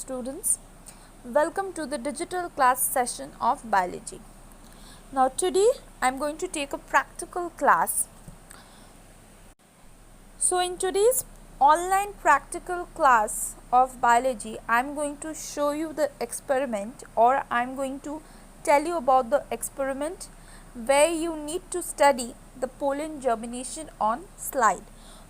students. Welcome to the digital class session of biology. Now today I am going to take a practical class. So in today's online practical class of biology, I am going to show you the experiment, or I am going to tell you about the experiment where you need to study the pollen germination on slide.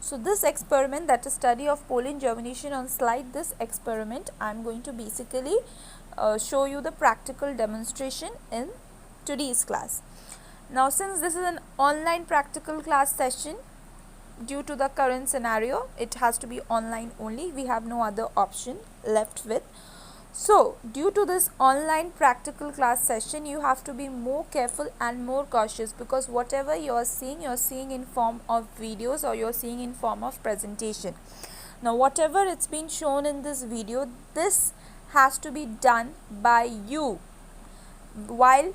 So this experiment, that is study of pollen germination on slide, this experiment I am going to basically show you the practical demonstration in today's class. Now since this is an online practical class session, due to the current scenario it has to be online only, we have no other option left with. So due to this online practical class session, you have to be more careful and more cautious, because whatever you are seeing in form of videos, or you are seeing in form of presentation. Now whatever it's been shown in this video, this has to be done by you while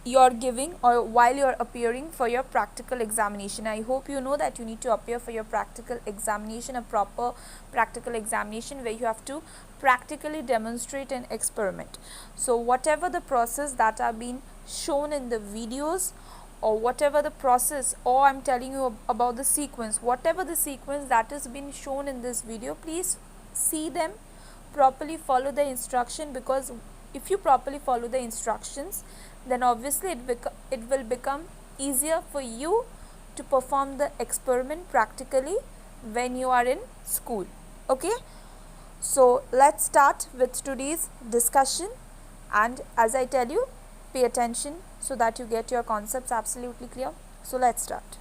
you're giving or while you're appearing for your practical examination. I hope you know that you need to appear for your practical examination, a proper practical examination where you have to practically demonstrate an experiment. So whatever the process that are being shown in the videos, or whatever the process, or I'm telling you about the sequence, whatever the sequence that has been shown in this video, please see them properly, follow the instruction, because if you properly follow the instructions, then obviously it will become easier for you to perform the experiment practically when you are in school. Okay, so let's start with today's discussion, and as I tell you, pay attention so that you get your concepts absolutely clear. So let's start.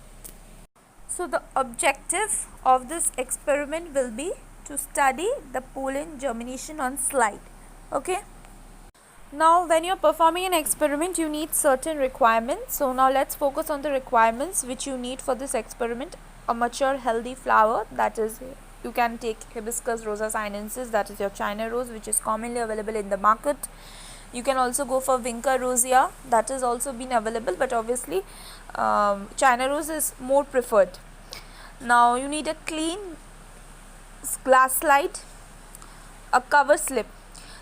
So the objective of this experiment will be to study the pollen germination on slide. Okay. Now when you are performing an experiment, you need certain requirements. So now let's focus on the requirements which you need for this experiment. A mature healthy flower, that is, you can take Hibiscus rosa sinensis, that is your China rose, which is commonly available in the market. You can also go for Vinca rosea, that has also been available, but obviously China rose is more preferred. Now you need a clean glass slide, a cover slip.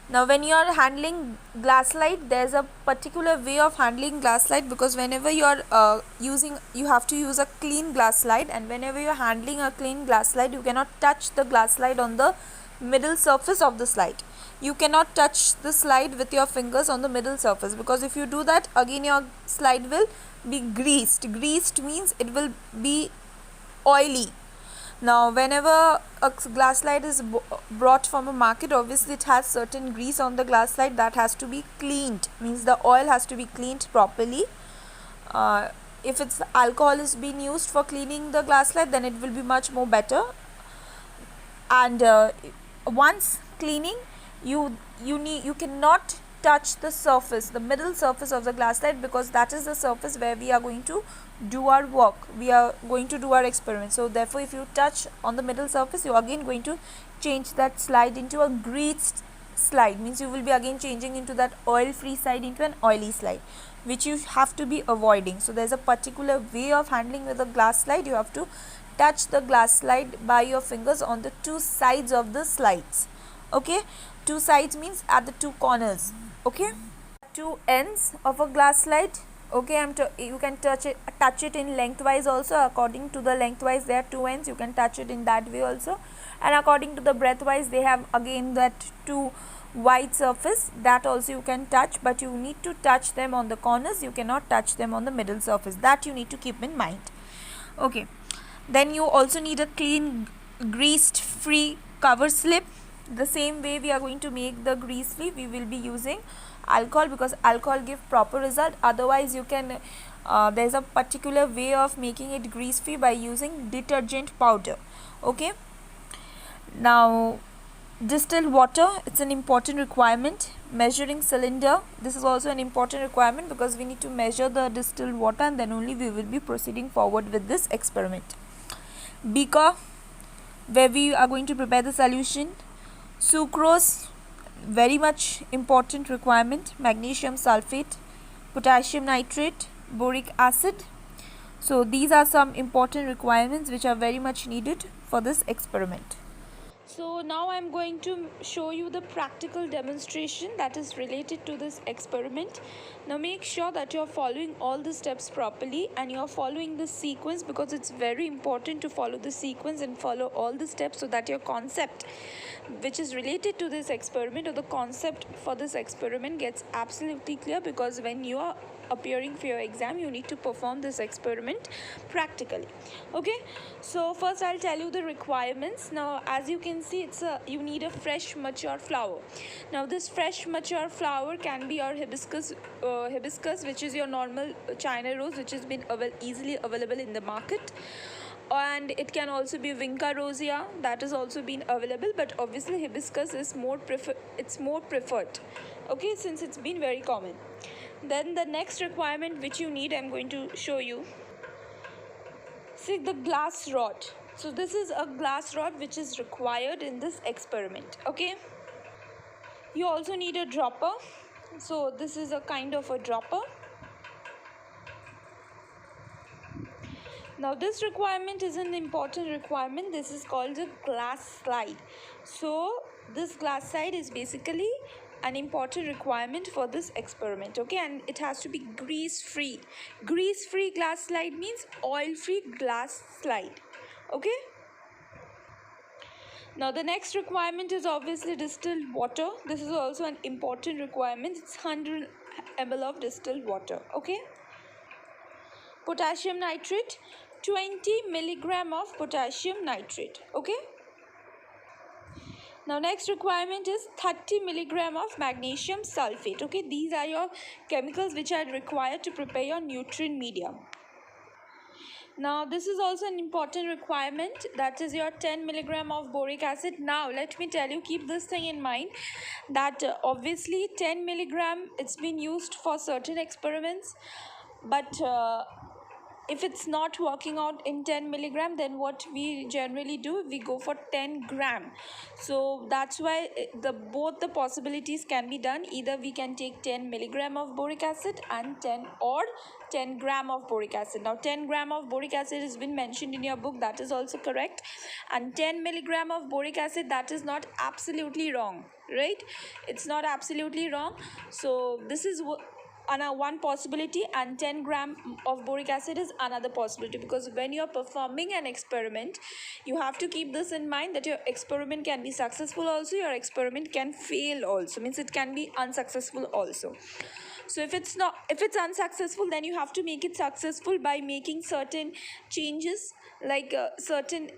Now when you are handling glass slide, there is a particular way of handling glass slide, because whenever you are you have to use a clean glass slide, and whenever you are handling a clean glass slide, you cannot touch the glass slide on the middle surface of the slide. You cannot touch the slide with your fingers on the middle surface, because if you do that, again your slide will be greased. Greased means it will be oily. Now whenever a glass slide is brought from a market, obviously it has certain grease on the glass slide that has to be cleaned, means the oil has to be cleaned properly. If it's alcohol is being used for cleaning the glass slide, then it will be much more better. And once cleaning, you cannot touch the surface, the middle surface of the glass slide, because that is the surface where we are going to do our work, we are going to do our experiment. So therefore if you touch on the middle surface, you are again going to change that slide into a greased slide, means you will be again changing into that oil free slide into an oily slide, which you have to be avoiding. So there is a particular way of handling with a glass slide. You have to touch the glass slide by your fingers on the two sides of the slides. Okay, two sides means at the two corners. Okay, two ends of a glass slide. Okay, you can touch it in lengthwise also. According to the lengthwise, there are two ends, you can touch it in that way also, and according to the breadthwise, they have again that two wide surface, that also you can touch, but you need to touch them on the corners, you cannot touch them on the middle surface. That you need to keep in mind. Okay, then you also need a clean greased free cover slip. The same way we are going to make the grease free, we will be using alcohol, because alcohol give proper result. Otherwise you can there is a particular way of making it grease free by using detergent powder. Okay, now distilled water, it's an important requirement. Measuring cylinder, this is also an important requirement, because we need to measure the distilled water, and then only we will be proceeding forward with this experiment. Beaker, where we are going to prepare the solution. Sucrose, very much important requirement. Magnesium sulfate, potassium nitrate, boric acid. So these are some important requirements which are very much needed for this experiment. So now I'm going to show you the practical demonstration that is related to this experiment. Now make sure that you're following all the steps properly and you're following the sequence, because it's very important to follow the sequence and follow all the steps so that your concept which is related to this experiment, or the concept for this experiment, gets absolutely clear. Because when you are appearing for your exam, you need to perform this experiment practically. Okay, so first I'll tell you the requirements. Now as you can see, you need a fresh mature flower. Now this fresh mature flower can be your hibiscus, which is your normal China rose, which has been easily available in the market. And it can also be Vinca rosea, that has also been available, but obviously hibiscus is more preferred, okay, since it's been very common. Then the next requirement which you need, I'm going to show you. See, the glass rod. So this is a glass rod which is required in this experiment. Okay, you also need a dropper. So this is a kind of a dropper. Now this requirement is an important requirement. This is called a glass slide. So this glass slide is basically an important requirement for this experiment. Okay, and it has to be grease free. Grease free glass slide means oil free glass slide. Okay, now the next requirement is obviously distilled water. This is also an important requirement. It's 100 ml of distilled water. Okay, potassium nitrate, 20 milligram of potassium nitrate. Okay, now next requirement is 30 milligram of magnesium sulfate. Okay, these are your chemicals which are required to prepare your nutrient medium. Now this is also an important requirement, that is your 10 milligram of boric acid. Now let me tell you, keep this thing in mind, that obviously 10 milligram, it's been used for certain experiments, but if it's not working out in 10 milligram, then what we generally do, we go for 10 gram. So that's why both the possibilities can be done. Either we can take 10 milligram of boric acid and 10 gram of boric acid. Now 10 gram of boric acid has been mentioned in your book, that is also correct, and 10 milligram of boric acid, that is not absolutely wrong, right? It's not absolutely wrong. So this is one possibility, and 10 gram of boric acid is another possibility. Because when you're performing an experiment, you have to keep this in mind, that your experiment can be successful also, your experiment can fail also, means it can be unsuccessful also. So if it's unsuccessful, then you have to make it successful by making certain changes, like certain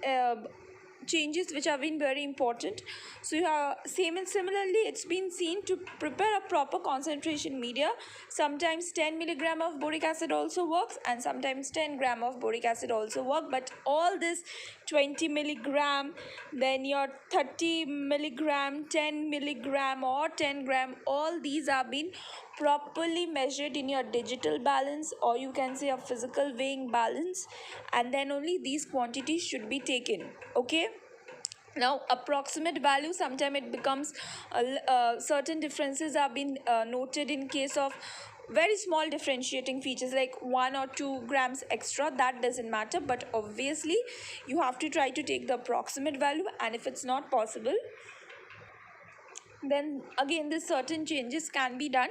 changes which have been very important. So you have similarly, it's been seen to prepare a proper concentration media. Sometimes 10 milligram of boric acid also works, and sometimes 10 gram of boric acid also work. But all this 20 milligram, then your 30 milligram, 10 milligram or 10 gram, all these have been properly measured in your digital balance, or you can say a physical weighing balance, and then only these quantities should be taken. Okay, now approximate value, sometimes it becomes certain differences have been noted in case of very small differentiating features like 1 or 2 grams extra. That doesn't matter, but obviously you have to try to take the approximate value, and if it's not possible, then again this certain changes can be done,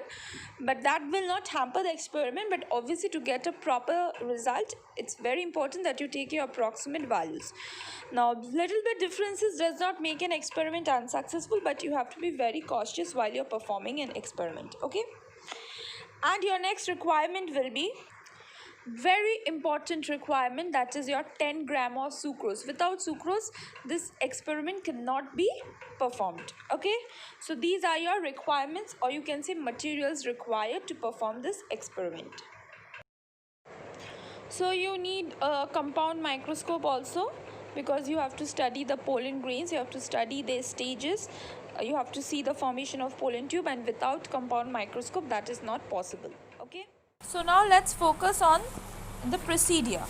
but that will not hamper the experiment. But obviously, to get a proper result, it's very important that you take your approximate values. Now little bit differences does not make an experiment unsuccessful, but you have to be very cautious while you're performing an experiment. Okay, and your next requirement will be very important requirement, that is your 10 gram of sucrose. Without sucrose, this experiment cannot be performed. Okay, so these are your requirements, or you can say materials required to perform this experiment. So you need a compound microscope also, because you have to study the pollen grains, you have to study their stages, you have to see the formation of pollen tube, and without compound microscope that is not possible. Okay, so now let's focus on the procedure.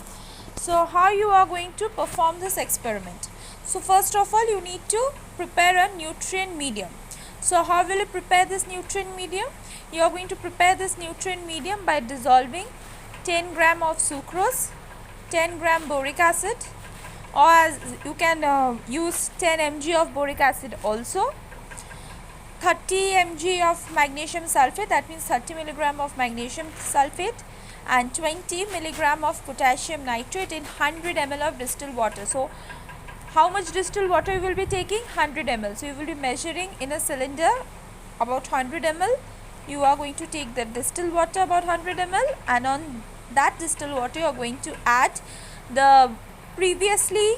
So how you are going to perform this experiment? So first of all, you need to prepare a nutrient medium. So how will you prepare this nutrient medium? You are going to prepare this nutrient medium by dissolving 10 gram of sucrose, 10 gram boric acid, or as you can use 10 mg of boric acid also, 30 mg of magnesium sulfate, that means 30 milligram of magnesium sulfate, and 20 milligram of potassium nitrate in 100 ml of distilled water. So how much distilled water you will be taking? 100 ml. So you will be measuring in a cylinder about 100 ml. You are going to take the distilled water about 100 ml, and on that distilled water you are going to add the previously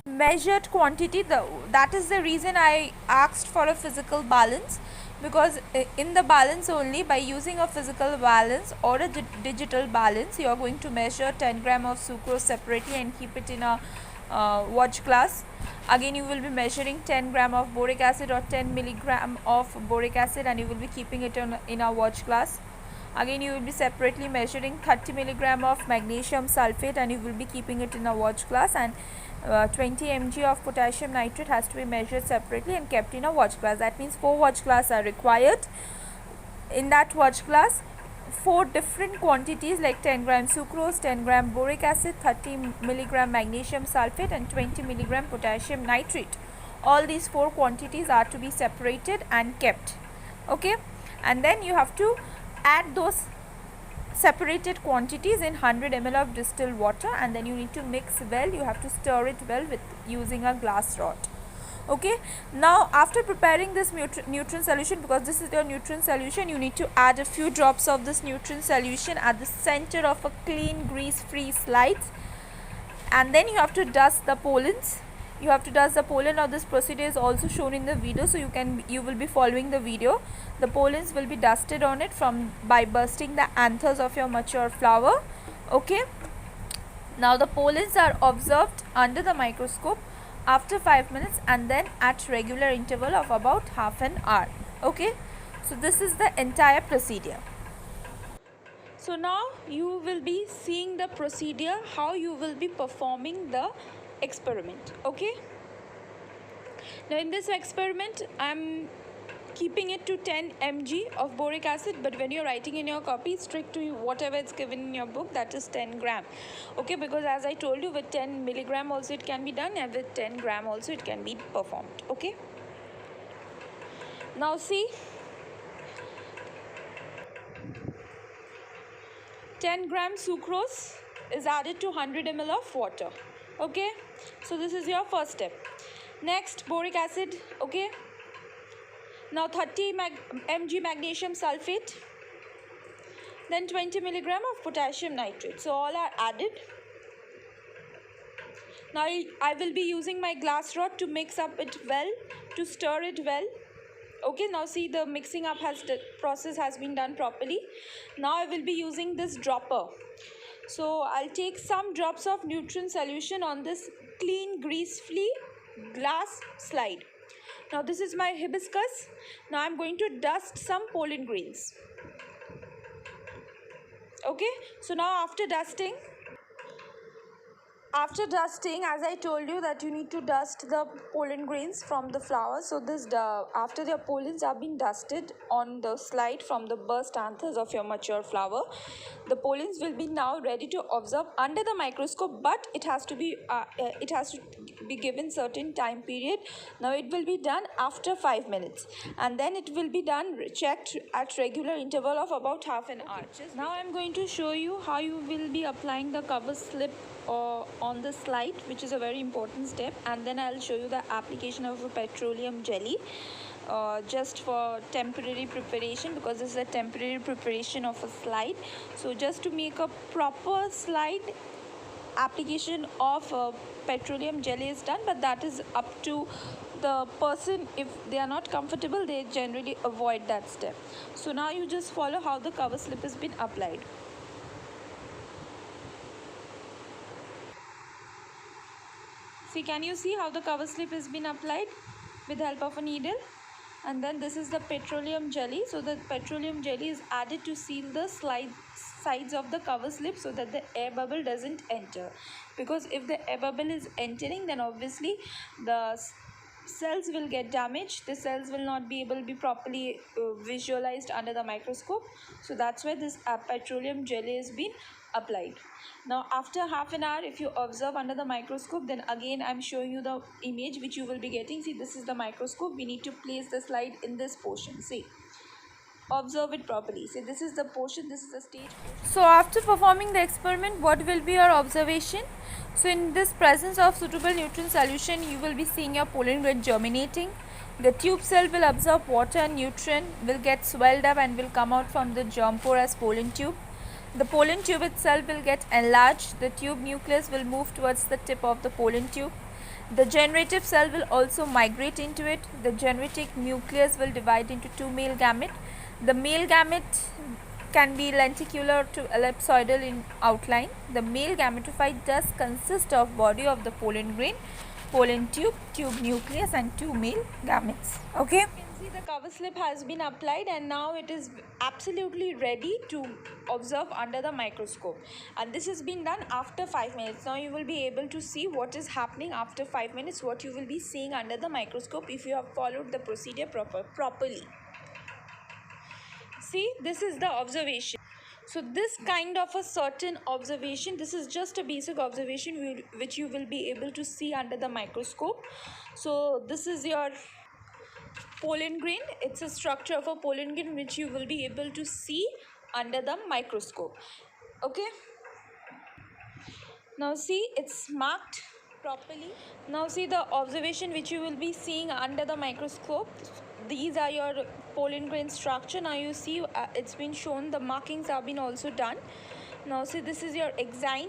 measured quantity. That is the reason I asked for a physical balance, because in the balance only, by using a physical balance or a digital balance, you are going to measure 10 gram of sucrose separately and keep it in a watch glass. Again you will be measuring 10 gram of boric acid or 10 milligram of boric acid, and you will be keeping it in a watch glass. Again you will be separately measuring 30 milligram of magnesium sulfate, and you will be keeping it in a watch glass, and 20 mg of potassium nitrate has to be measured separately and kept in a watch glass. That means 4 watch glass are required. In that watch glass, 4 different quantities like 10 gram sucrose, 10 gram boric acid, 30 milligram magnesium sulfate, and 20 milligram potassium nitrate. All these 4 quantities are to be separated and kept. Okay, and then you have to add those separated quantities in 100 ml of distilled water, and then you need to mix well. You have to stir it well with using a glass rod. Okay, now after preparing this nutrient solution, because this is your nutrient solution, you need to add a few drops of this nutrient solution at the center of a clean grease free slide, and then you have to dust the pollens. You have to dust the pollen. Now this procedure is also shown in the video, so you will be following the video. The pollens will be dusted on it by bursting the anthers of your mature flower. Okay, now the pollens are observed under the microscope after 5 minutes, and then at regular interval of about half an hour. Okay, so this is the entire procedure. So now you will be seeing the procedure, how you will be performing the experiment. Okay, now in this experiment I'm keeping it to 10 mg of boric acid, but when you're writing in your copy, strict to whatever it's given in your book, that is 10 gram. Okay, because as I told you, with 10 milligram also it can be done, and with 10 gram also it can be performed. Okay, now see, 10 gram sucrose is added to 100 ml of water. Okay, so this is your first step. Next, boric acid. Okay, now 30 mg magnesium sulfate, then 20 milligram of potassium nitrate. So all are added. Now I will be using my glass rod to mix up it well, to stir it well. Okay, now see, the mixing up process has been done properly. Now I will be using this dropper. So I'll take some drops of nutrient solution on this clean grease-free glass slide. Now this is my hibiscus. Now I'm going to dust some pollen grains. Okay, so now after dusting, as I told you that you need to dust the pollen grains from the flowers. So this after their pollens have been dusted on the slide from the burst anthers of your mature flower, the pollens will be now ready to observe under the microscope, but it has to be given certain time period. Now it will be done after 5 minutes, and then it will be done checked at regular interval of about half an hour. Now I'm going to show you how you will be applying the cover slip on the slide, which is a very important step, and then I'll show you the application of a petroleum jelly just for temporary preparation, because this is a temporary preparation of a slide. So just to make a proper slide, application of petroleum jelly is done, but that is up to the person. If they are not comfortable, they generally avoid that step. So now you just follow how the cover slip has been applied. See, can you see how the cover slip has been applied with the help of a needle? And then this is the petroleum jelly. So the petroleum jelly is added to seal the sides of the cover slip so that the air bubble doesn't enter. Because if the air bubble is entering, then obviously the cells will get damaged. The cells will not be able to be properly visualized under the microscope. So that's why this petroleum jelly has been applied. Now after half an hour, if you observe under the microscope, then again I'm showing you the image which you will be getting. See, this is the microscope. We need to place the slide in this portion. See, observe it properly. See, this is the portion, this is the stage portion. So after performing the experiment, what will be your observation? So in this presence of suitable nutrient solution, you will be seeing your pollen grain germinating. The tube cell will absorb water and nutrient, will get swelled up and will come out from the germ pore as pollen tube. The pollen tube itself will get enlarged. The tube nucleus will move towards the tip of the pollen tube. The generative cell will also migrate into it. The generative nucleus will divide into two male gamete. The male gamete can be lenticular to ellipsoidal in outline. The male gametophyte does consist of body of the pollen grain, pollen tube, tube nucleus and two male gametes. Okay. You can see the cover slip has been applied and now it is absolutely ready to observe under the microscope. And this has been done after 5 minutes. Now you will be able to see what is happening after 5 minutes, what you will be seeing under the microscope if you have followed the procedure properly. See, this is the observation. So this kind of a certain observation, this is just a basic observation which you will be able to see under the microscope. So this is your pollen grain. It's a structure of a pollen grain which you will be able to see under the microscope. Okay. Now see, it's marked properly. Now see the observation which you will be seeing under the microscope. These are your pollen grain structure. Now you see it's been shown, the markings have been also done. Now see, this is your exine.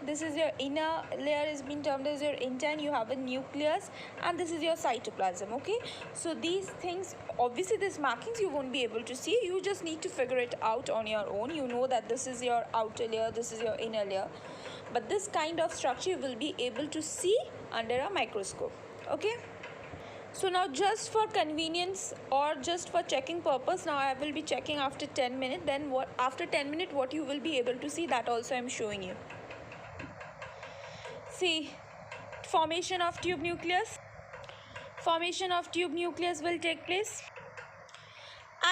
This is your inner layer, is being termed as your intine. You have a nucleus and this is your cytoplasm. Okay, so these things, obviously these markings you won't be able to see. You just need to figure it out on your own. You know that this is your outer layer, this is your inner layer, but this kind of structure you will be able to see under a microscope. Okay. So now just for convenience or just for checking purpose, now I will be checking after 10 minutes. Then what after 10 minutes what you will be able to see, that also I am showing you. See, formation of tube nucleus. Formation of tube nucleus will take place.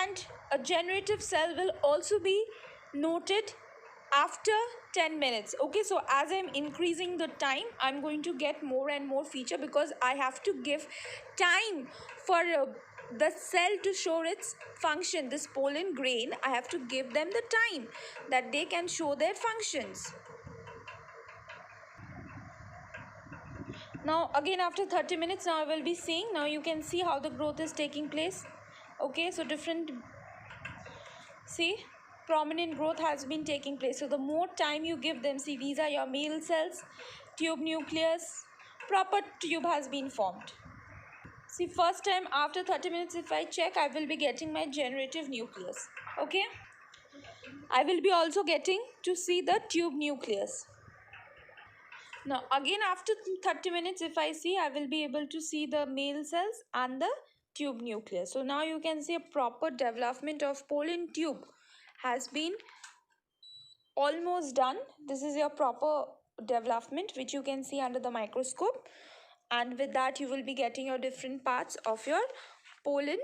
And a generative cell will also be noted after 10 minutes. Okay, so as I'm increasing the time, I'm going to get more and more feature because I have to give time for the cell to show its function. This pollen grain, I have to give them the time that they can show their functions. Now again after 30 minutes, now I will be seeing, now you can see how the growth is taking place. Okay, so different, see, prominent growth has been taking place. So the more time you give them, see, these are your male cells, tube nucleus, proper tube has been formed. See, first time after 30 minutes if I check, I will be getting my generative nucleus. Okay, I will be also getting to see the tube nucleus. Now again after 30 minutes if I see, I will be able to see the male cells and the tube nucleus. So now you can see a proper development of pollen tube has been almost done. This is your proper development which you can see under the microscope, and with that you will be getting your different parts of your pollen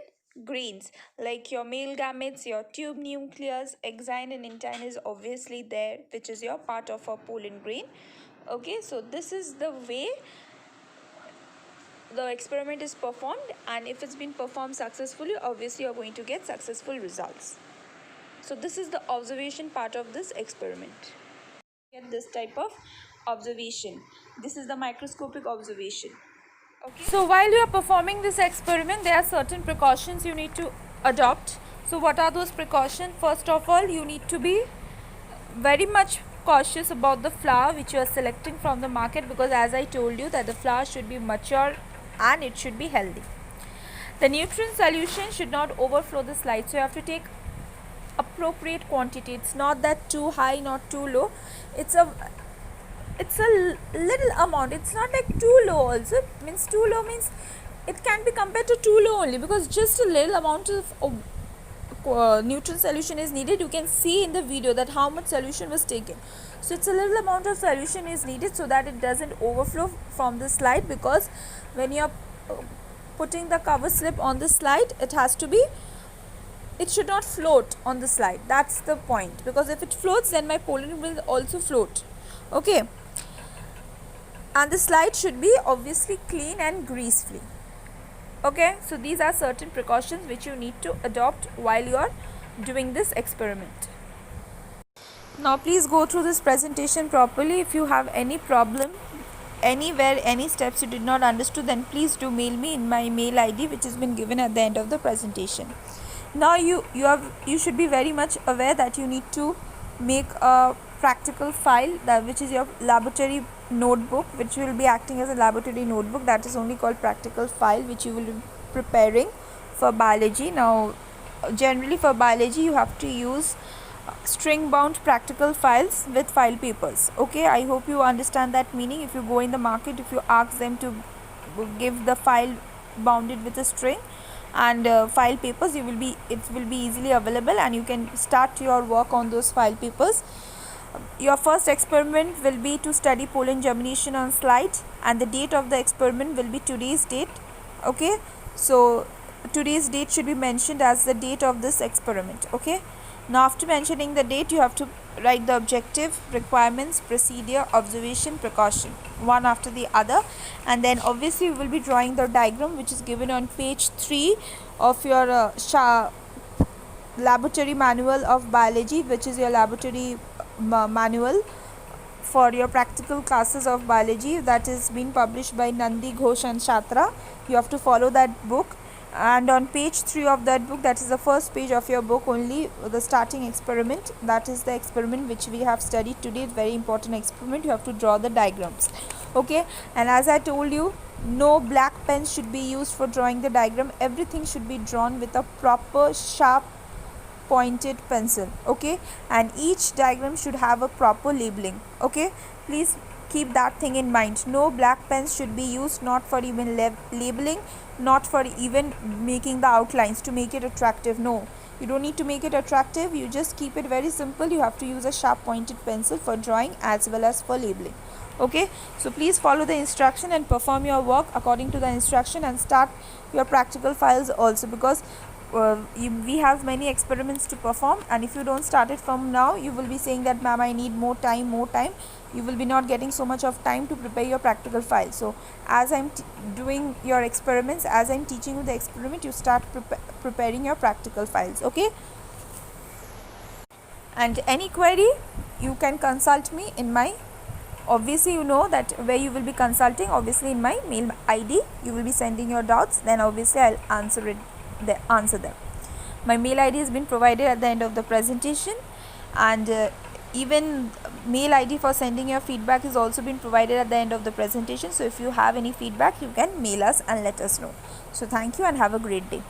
grains, like your male gametes, your tube nucleus, exine and intine is obviously there, which is your part of a pollen grain. Okay, so this is the way the experiment is performed, and if it's been performed successfully, obviously you're going to get successful results. So this is the observation part of this experiment. Get this type of observation. This is the microscopic observation. Okay. So while you are performing this experiment, there are certain precautions you need to adopt. So what are those precautions? First of all, you need to be very much cautious about the flower which you are selecting from the market, because as I told you that the flower should be mature and it should be healthy. The nutrient solution should not overflow the slide, so you have to take appropriate quantity. It's not that too high, not too low. It's a little amount. It's not like too low also. It means too low means it can be compared to too low only, because just a little amount of nutrient solution is needed. You can see in the video that how much solution was taken. So it's a little amount of solution is needed so that it doesn't overflow from the slide, because when you are putting the cover slip on the slide, it should not float on the slide. That's the point, because if it floats, then my pollen will also float. Okay, and the slide should be obviously clean and grease free. Okay, so these are certain precautions which you need to adopt while you are doing this experiment. Now please go through this presentation properly. If you have any problem anywhere, any steps you did not understood, then please do mail me in my mail ID, which has been given at the end of the presentation. Now you should be very much aware that you need to make a practical file, which is your laboratory notebook, which will be acting as a laboratory notebook. That is only called practical file, which you will be preparing for biology. Now generally for biology you have to use string bound practical files with file papers. Okay, I hope you understand that meaning. If you go in the market, if you ask them to give the file bounded with a string and file papers, it will be easily available, and you can start your work on those file papers. Your first experiment will be to study pollen germination on slide, and the date of the experiment will be today's date. Okay, so today's date should be mentioned as the date of this experiment. Okay, now after mentioning the date, you have to write the objective, requirements, procedure, observation, precaution, one after the other, and then obviously you will be drawing the diagram which is given on page 3 of your laboratory manual of biology, which is your laboratory manual for your practical classes of biology, that is being published by Nandi, Ghosh and Chatra. You have to follow that book, and on page 3 of that book, that is the first page of your book only, the starting experiment, that is the experiment which we have studied today. Very important experiment. You have to draw the diagrams. Okay, and as I told you, no black pens should be used for drawing the diagram. Everything should be drawn with a proper sharp pointed pencil. Okay, and each diagram should have a proper labeling. Okay, please keep that thing in mind. No black pens should be used, not for even labeling, not for even making the outlines to make it attractive. No, you don't need to make it attractive, you just keep it very simple. You have to use a sharp pointed pencil for drawing as well as for labeling. Okay, so please follow the instruction and perform your work according to the instruction, and start your practical files also, because we have many experiments to perform, and if you don't start it from now, you will be saying that ma'am, I need more time. You will be not getting so much of time to prepare your practical file. So as I'm doing your experiments, as I'm teaching you the experiment, you start preparing your practical files. Okay, and any query you can consult me in my, obviously you know that where you will be consulting, obviously in my mail ID you will be sending your doubts, then obviously I'll answer them. My mail ID has been provided at the end of the presentation, and even mail ID for sending your feedback is also been provided at the end of the presentation. So if you have any feedback, you can mail us and let us know. So thank you and have a great day.